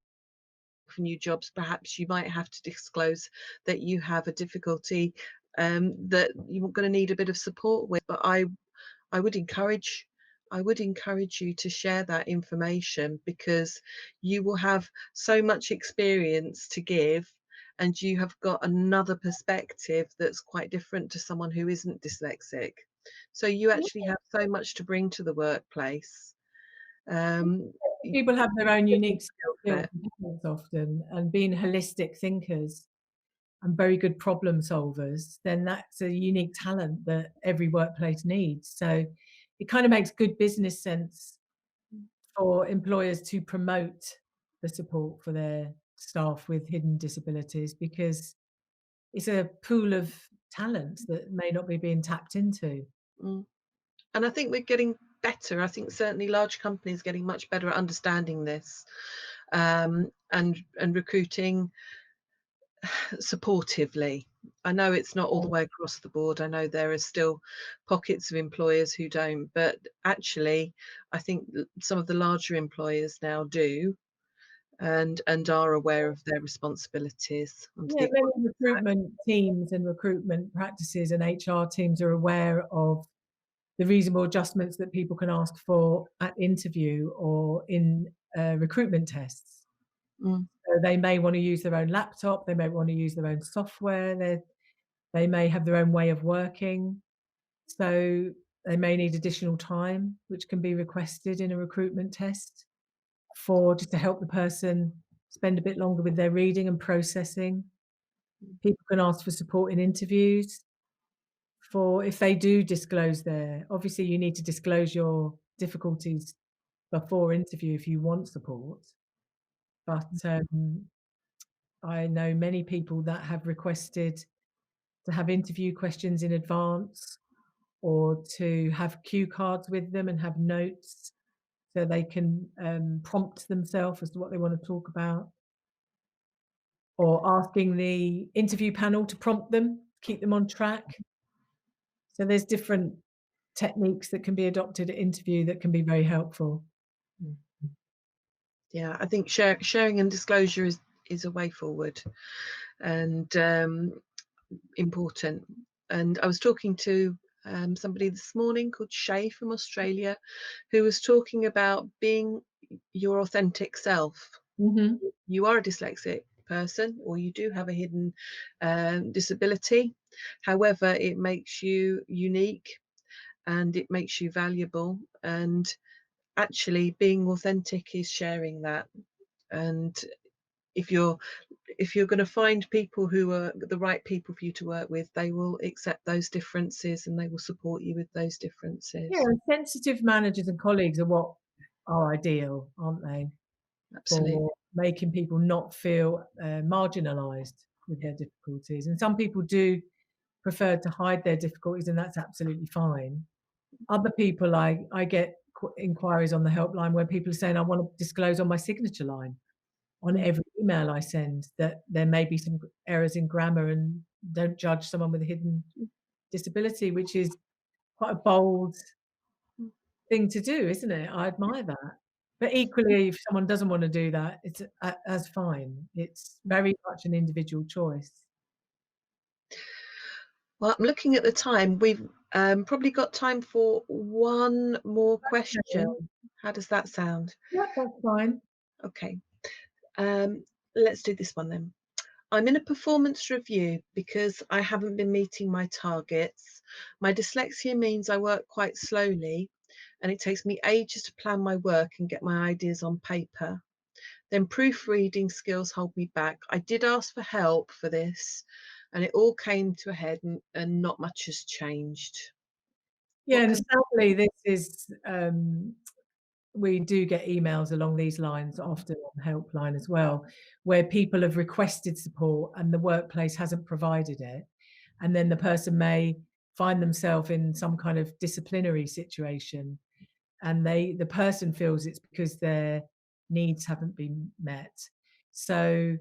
for new jobs, perhaps you might have to disclose that you have a difficulty that you're going to need a bit of support with. But I would encourage you to share that information, because you will have so much experience to give, and you have got another perspective that's quite different to someone who isn't dyslexic. So you actually have so much to bring to the workplace. Um, People have their own unique skill skills set. and talents often, and being holistic thinkers and very good problem solvers, then that's a unique talent that every workplace needs. So it kind of makes good business sense for employers to promote the support for their staff with hidden disabilities, because it's a pool of talents that may not be being tapped into. Mm. And I think we're getting better. I think certainly large companies are getting much better at understanding this, and recruiting supportively. I know it's not all the way across the board. I know there are still pockets of employers who don't, but actually, I think some of the larger employers now do, and are aware of their responsibilities under Yeah, the many Equality Act. recruitment teams and recruitment practices and HR teams are aware of the reasonable adjustments that people can ask for at interview or in recruitment tests. Mm, So they may want to use their own laptop, they may want to use their own software, they may have their own way of working. So they may need additional time, which can be requested in a recruitment test for just to help the person spend a bit longer with their reading and processing. People can ask for support in interviews for if they do disclose obviously you need to disclose your difficulties before interview if you want support. But I know many people that have requested to have interview questions in advance, or to have cue cards with them and have notes so they can prompt themselves as to what they want to talk about, or asking the interview panel to prompt them, keep them on track. So there's different techniques that can be adopted at interview that can be very helpful. mm. Yeah, I think sharing and disclosure is a way forward, and important. And I was talking to somebody this morning called Shay from Australia, who was talking about being your authentic self. Mhm. You are a dyslexic person, or you do have a hidden disability. However, it makes you unique and it makes you valuable. And actually, being authentic is sharing that. And if you're going to find people who are the right people for you to work with, they will accept those differences and they will support you with those Yeah, differences. and sensitive managers and colleagues are what are ideal, aren't they, Absolutely. for making people not feel marginalised with their difficulties. And some people do prefer to hide their difficulties, and that's absolutely fine. Other people, I get inquiries on the helpline where people are saying, I want to disclose on my signature line on Mm, every email I send that there may be some errors in grammar, and don't judge someone with a hidden disability, which is quite a bold. thing to do, isn't it? I admire that. But equally, if someone doesn't want to do that, it's as fine. It's very much an individual choice. Well, I'm looking at the time. We've probably got time for one more question. Okay. How does that sound? Yeah, that's fine. Okay. Um, let's do this one then. I'm in a performance review because I haven't been meeting my targets. My dyslexia means I work quite slowly and it takes me ages to plan my work and get my ideas on paper. Then proofreading skills hold me back. I did ask for help for this and it all came to a head and not much has changed. Yeah, What and can sadly, this is, we do get emails along these lines often on helpline as well, where people have requested support and the workplace hasn't provided it. And then the person may find themselves in some kind of disciplinary situation, and the person feels it's because their needs haven't been met. So,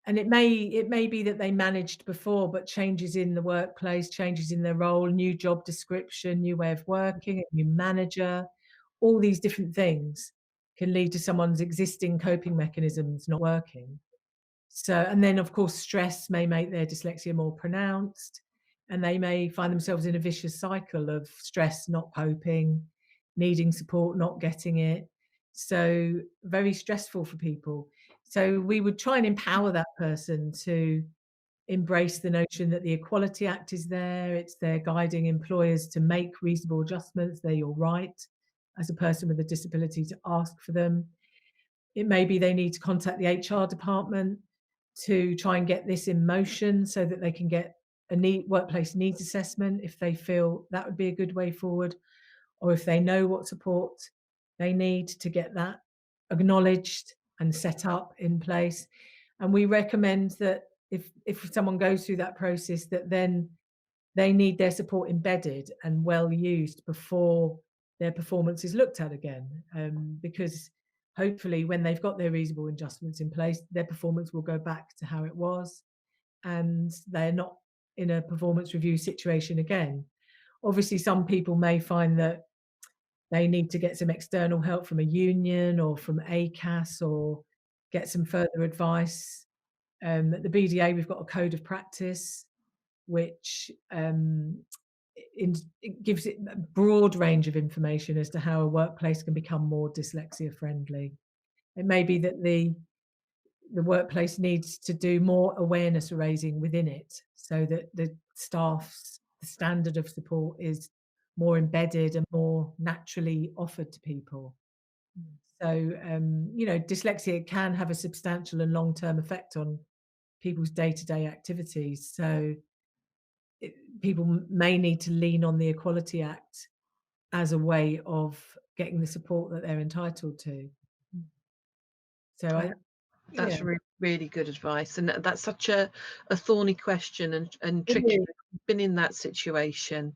and it may be that they managed before, but changes in the workplace, changes in their role, new job description, new way of working, a new manager, all these different things can lead to someone's existing coping mechanisms not working. So, and then of course, stress may make their dyslexia more pronounced, and they may find themselves in a vicious cycle of stress, not coping, needing support, not getting it. So, very stressful for people. So, we would try and empower that person to embrace the notion that the Equality Act is there. It's there guiding employers to make reasonable adjustments. They're your right as a person with a disability to ask for them. It may be they need to contact the HR department to try and get this in motion so that they can get a workplace needs assessment if they feel that would be a good way forward, or if they know what support they need to get that acknowledged and set up in place. And we recommend that if someone goes through that process, that then they need their support embedded and well used before their performance is looked at again. Because hopefully, when they've got their reasonable adjustments in place, their performance will go back to how it was, and they're not in a performance review situation again. Obviously, some people may find that they need to get some external help from a union or from ACAS or get some further advice. At the BDA, we've got a code of practice which it gives it a broad range of information as to how a workplace can become more dyslexia friendly. It may be that the workplace needs to do more awareness raising within it so that the staff's the standard of support is more embedded and more naturally offered to people. So, dyslexia can have a substantial and long term effect on people's day to day activities. So, people may need to lean on the Equality Act as a way of getting the support that they're entitled to. So, I yeah, That's really good advice, and that's such a thorny question and it tricky. is. Been in that situation,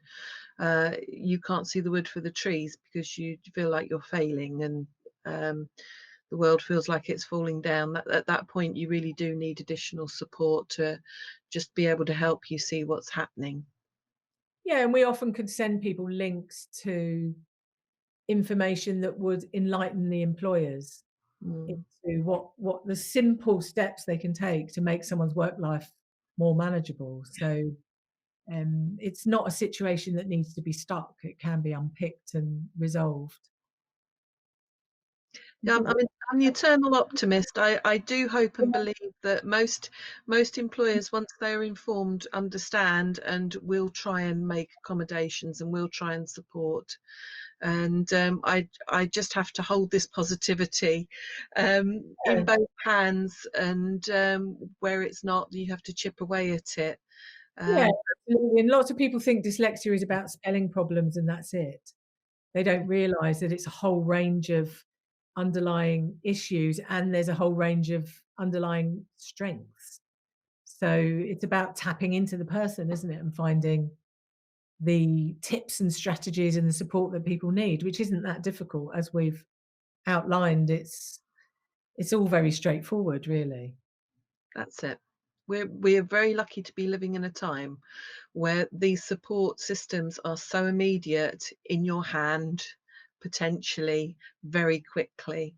you can't see the wood for the trees because you feel like you're failing, and the world feels like it's falling down. At that point, you really do need additional support to just be able to help you see what's happening. Yeah, and we often could send people links to information that would enlighten the employers Mm. into what the simple steps they can take to make someone's work life more manageable. So, it's not a situation that needs to be stuck. It can be unpicked and resolved. Yeah, I'm the eternal optimist. I do hope and believe that most employers, once they're informed, understand and will try and make accommodations and will try and support. And I just have to hold this positivity in Yeah, both hands, and where it's not, you have to chip away at it. yeah, Um, absolutely. And lots of people think dyslexia is about spelling problems and that's it. They don't realise that it's a whole range of underlying issues and there's a whole range of underlying strengths. So it's about tapping into the person, isn't it? And finding the tips and strategies and the support that people need, which isn't that difficult as we've outlined. It's all very straightforward, really. that's it. We're very lucky to be living in a time where these support systems are so immediate in your hand, potentially very quickly.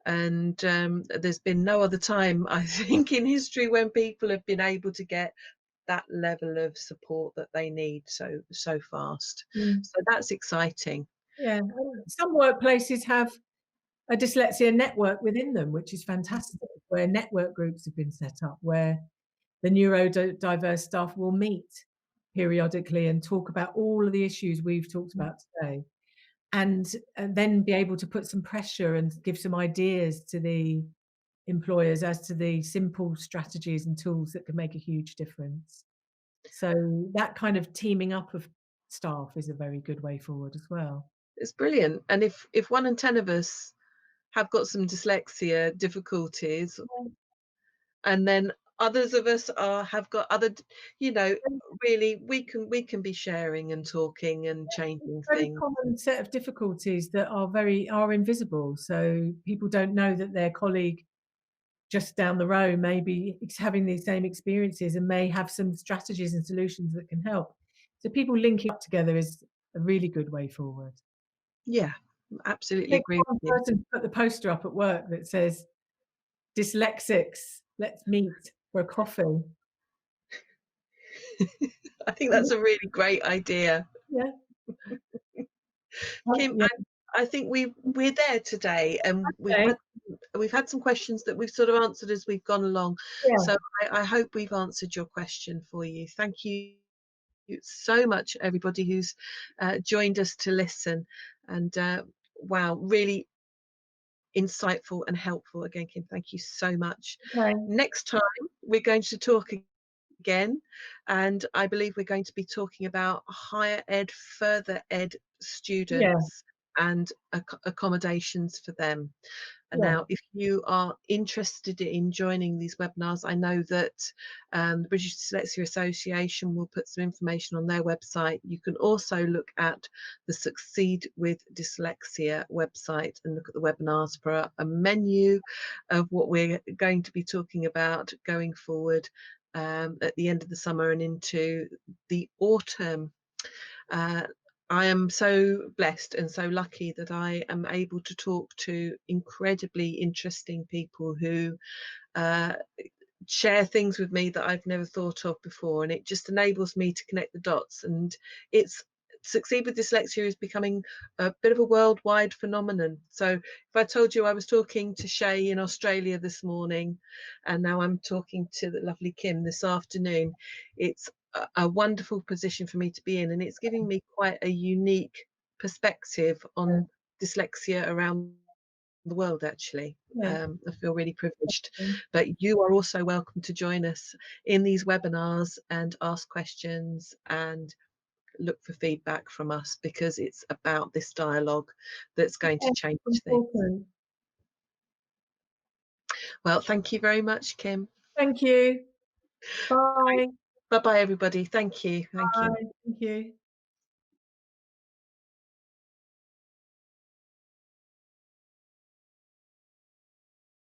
And there's been no other time, I think, in history when people have been able to get that level of support that they need so fast. Mm. So that's exciting. Yeah, and some workplaces have a dyslexia network within them, which is fantastic, where network groups have been set up, where the neurodiverse staff will meet periodically and talk about all of the issues we've talked about today, and then be able to put some pressure and give some ideas to the employers as to the simple strategies and tools that can make a huge difference. So that kind of teaming up of staff is a very good way forward as well. It's brilliant. And if 1 in 10 of us have got some dyslexia difficulties, and then others of us have got other, you know, really we can be sharing and talking and changing Very things. common set of difficulties that are invisible. So people don't know that their colleague just down the road may be having these same experiences and may have some strategies and solutions that can help. So people linking up together is a really good way forward. Yeah, absolutely Take agree one with you. person to put the poster up at work that says, "Dyslexics, let's meet for a coffee." I think that's a really great idea. Yeah. Kim, Yeah. I think we're there today, and Okay. we've had some questions that we've sort of answered as we've gone along. Yeah. So I hope we've answered your question for you. Thank you so much, everybody who's joined us to listen. And wow, really insightful and helpful. Again, Kim, thank you so much. Okay. Next time, we're going to talk again, and I believe we're going to be talking about higher ed, further ed Yeah. students and accommodations for them. And Yeah. now, if you are interested in joining these webinars, I know that the British Dyslexia Association will put some information on their website. You can also look at the Succeed with Dyslexia website and look at the webinars for a menu of what we're going to be talking about going forward at the end of the summer and into the autumn. I am so blessed and so lucky that I am able to talk to incredibly interesting people who uh, share things with me that I've never thought of before, and it just enables me to connect the dots. And it's Succeed with Dyslexia is becoming a bit of a worldwide phenomenon. So if I told you I was talking to Shay in Australia this morning, and now I'm talking to the lovely Kim this afternoon, it's a wonderful position for me to be in, and it's giving me quite a unique perspective on dyslexia around the world, actually. Yeah. I feel really privileged. But you are also welcome to join us in these webinars and ask questions and look for feedback from us, because it's about this dialogue that's going to change things. Important. Well, thank you very much, Kim. Thank you. Bye. Bye bye, everybody. Thank you. Thank you. Bye. Thank you.